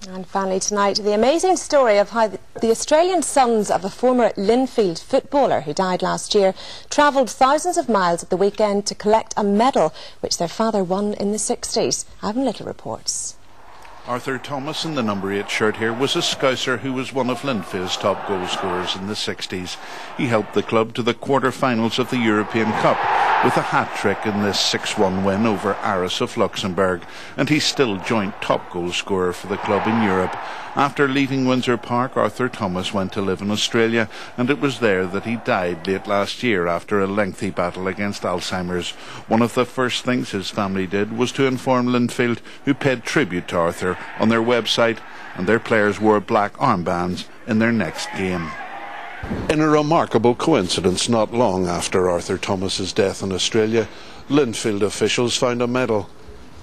And finally tonight, the amazing story of how the Australian sons of a former Linfield footballer who died last year travelled thousands of miles at the weekend to collect a medal which their father won in the 60s. Ivan Little reports. Arthur Thomas in the number 8 shirt here was a Scouser who was one of Linfield's top goal scorers in the 60s. He helped the club to the quarter-finals of the European Cup with a hat-trick in this 6-1 win over Aris of Luxembourg, and he's still joint top goal scorer for the club in Europe. After leaving Windsor Park, Arthur Thomas went to live in Australia, and it was there that he died late last year after a lengthy battle against Alzheimer's. One of the first things his family did was to inform Linfield, who paid tribute to Arthur on their website, and their players wore black armbands in their next game. In a remarkable coincidence, not long after Arthur Thomas's death in Australia, Linfield officials found a medal.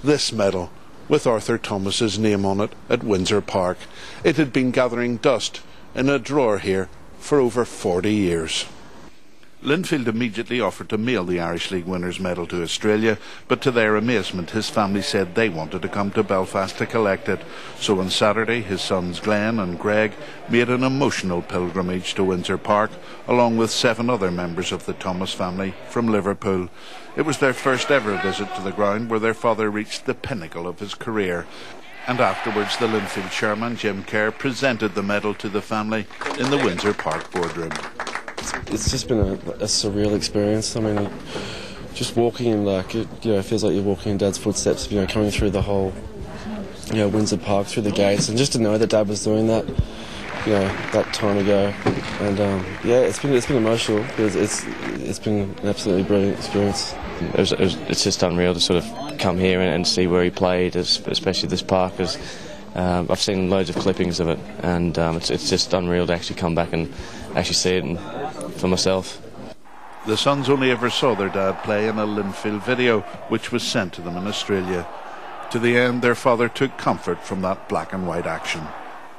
This medal, with Arthur Thomas's name on it, at Windsor Park. It had been gathering dust in a drawer here for over 40 years. Linfield immediately offered to mail the Irish League winners' medal to Australia, but to their amazement his family said they wanted to come to Belfast to collect it. So on Saturday his sons Glenn and Greg made an emotional pilgrimage to Windsor Park, along with 7 other members of the Thomas family from Liverpool. It was their first ever visit to the ground where their father reached the pinnacle of his career. And afterwards the Linfield chairman Jim Kerr presented the medal to the family in the Windsor Park boardroom. It's just been a surreal experience. I mean, just walking in, like, it feels like you're walking in Dad's footsteps, coming through the whole, Windsor Park, through the gates, and just to know that Dad was doing that, that time ago. And, it's been emotional, because it's been an absolutely brilliant experience. It's just unreal to sort of come here and see where he played, especially this park. I've seen loads of clippings of it, and it's just unreal to actually come back and actually see it for myself. The sons only ever saw their dad play in a Linfield video, which was sent to them in Australia. To the end, their father took comfort from that black and white action.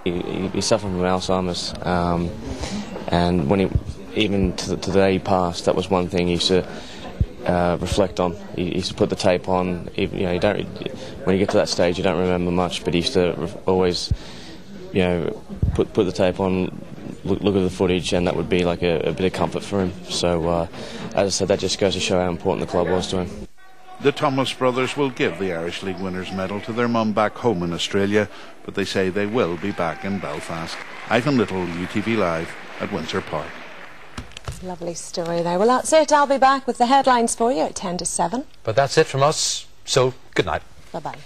He suffered from Alzheimer's, and when even to the day he passed, that was one thing he used to reflect on. He used to put the tape on. When you get to that stage, you don't remember much, but he used to always, put the tape on, look at the footage, and that would be like a bit of comfort for him. So, as I said, that just goes to show how important the club was to him. The Thomas brothers will give the Irish League winners' medal to their mum back home in Australia, but they say they will be back in Belfast. Ivan Little, UTV Live at Windsor Park. Lovely story there. Well, that's it. I'll be back with the headlines for you at 10 to 7. But that's it from us, so good night. Bye-bye.